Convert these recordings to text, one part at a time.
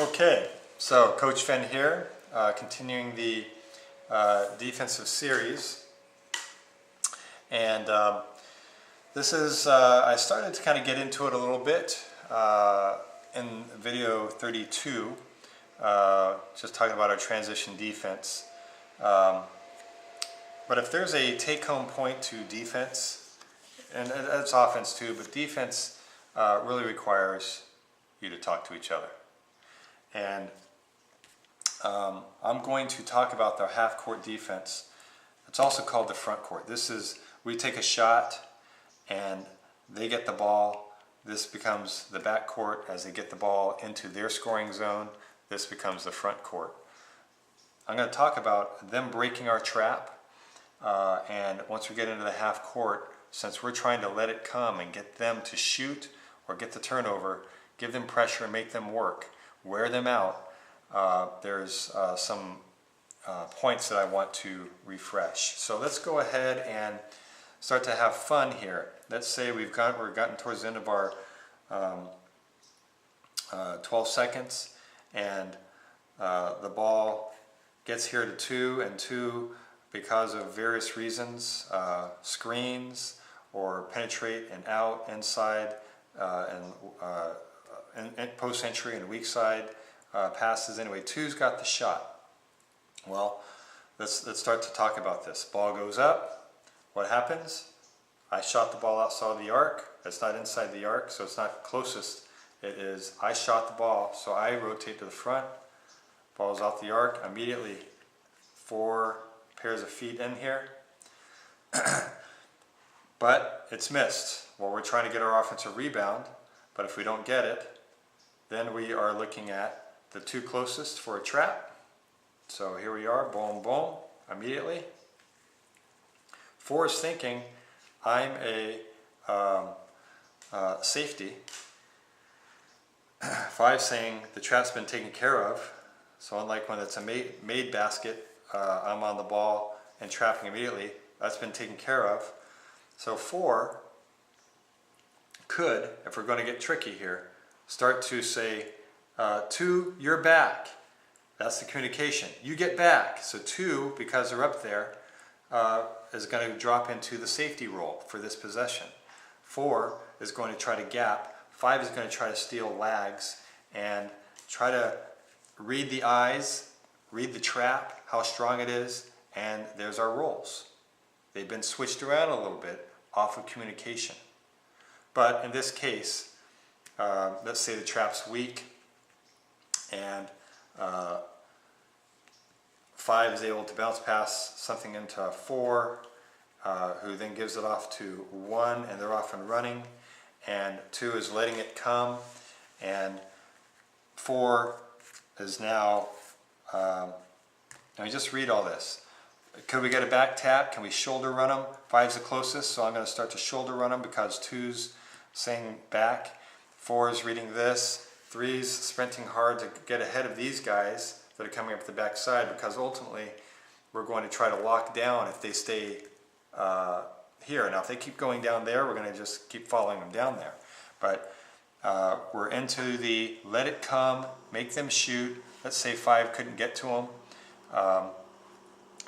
Okay, so Coach Fenn here, continuing the defensive series, and this is, I started to kind of get into it a little bit in video 32, just talking about our transition defense. But if there's a take-home point to defense, and it's offense too, but defense really requires you to talk to each other. And I'm going to talk about the half-court defense. It's also called the front court. This is, we take a shot and they get the ball. This becomes the back court. As they get the ball into their scoring zone, this becomes the front court. I'm going to talk about them breaking our trap. And once we get into the half court, since we're trying to let it come and get them to shoot or get the turnover, give them pressure and make them work, wear them out, there's some points that I want to refresh. So let's go ahead and start to have fun here. Let's say we're gotten towards the end of our 12 seconds, and the ball gets here to 2, and 2, because of various reasons, screens or penetrate and out, inside, and post entry and weak side passes. Anyway, 2's got the shot. Well, let's start to talk about this. Ball goes up. What happens? I shot the ball outside the arc. It's not inside the arc, so it's not closest. It is, I shot the ball, so I rotate to the front. Ball's off the arc. Immediately 4 pairs of feet in here. But it's missed. Well, we're trying to get our offensive rebound, but if we don't get it, then we are looking at the 2 closest for a trap. So here we are, boom, boom, immediately. 4 is thinking, I'm a safety. 5 saying, the trap's been taken care of. So unlike when it's a made basket, I'm on the ball and trapping immediately, that's been taken care of. So 4 could, if we're going to get tricky here, start to say, 2, you're back. That's the communication. You get back. So 2, because they're up there, is going to drop into the safety role for this possession. 4 is going to try to gap. 5 is going to try to steal lags and try to read the eyes, read the trap, how strong it is, and there's our roles. They've been switched around a little bit off of communication. But in this case, let's say the trap's weak, and 5 is able to bounce past something into 4, who then gives it off to 1, and they're off and running, and 2 is letting it come, and 4 is now, let me just read all this. Could we get a back tap? Can we shoulder run them? 5's the closest, so I'm going to start to shoulder run them because 2's saying back. 4 is reading this. 3's sprinting hard to get ahead of these guys that are coming up the back side, because ultimately we're going to try to lock down if they stay here. Now if they keep going down there, we're going to just keep following them down there. But we're into the let it come, make them shoot. Let's say 5 couldn't get to them.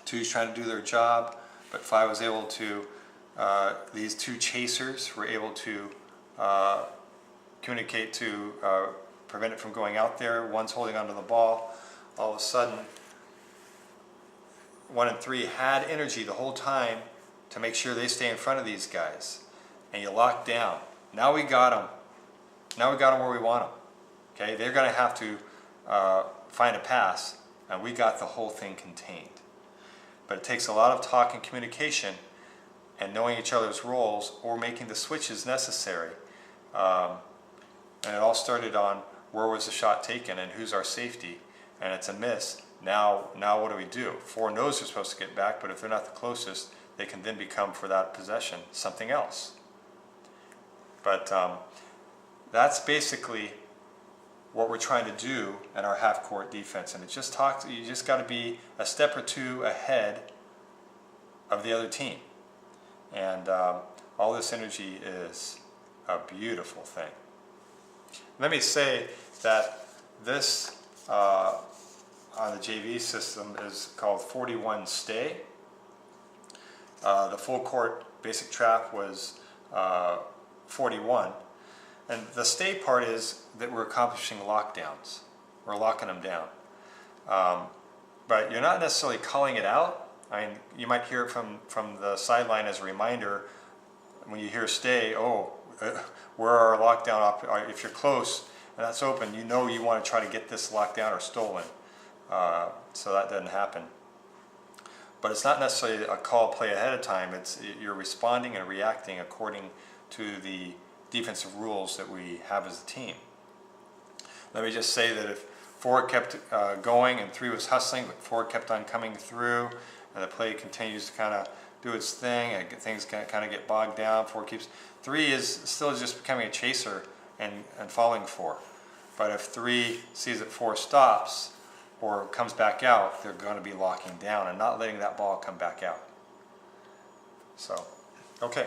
2's trying to do their job, but 5 was able to, these 2 chasers were able to communicate to prevent it from going out there. 1's holding onto the ball. All of a sudden, 1 and 3 had energy the whole time to make sure they stay in front of these guys. And you lock down. Now we got them. Now we got them where we want them. Okay, they're going to have to find a pass, and we got the whole thing contained. But it takes a lot of talk and communication and knowing each other's roles or making the switches necessary. And it all started on where was the shot taken and who's our safety, and it's a miss. Now what do we do? 4 knows they're supposed to get back, but if they're not the closest, they can then become, for that possession, something else. But that's basically what we're trying to do in our half-court defense, and it just you just got to be a step or 2 ahead of the other team, and all this energy is a beautiful thing. Let me say that this on the JV system is called 41 stay. The full court basic trap was 41. And the stay part is that we're accomplishing lockdowns. We're locking them down. But you're not necessarily calling it out. I mean, you might hear it from the sideline as a reminder. When you hear stay, where are our lockdown, if you're close and that's open, you know you want to try to get this locked down or stolen. So that doesn't happen. But it's not necessarily a call play ahead of time. You're responding and reacting according to the defensive rules that we have as a team. Let me just say that if 4 kept going and 3 was hustling, but 4 kept on coming through, and the play continues to kind of do its thing, and things kind of get bogged down. 3 is still just becoming a chaser and following 4. But if 3 sees that 4 stops or comes back out, they're going to be locking down and not letting that ball come back out. So, okay.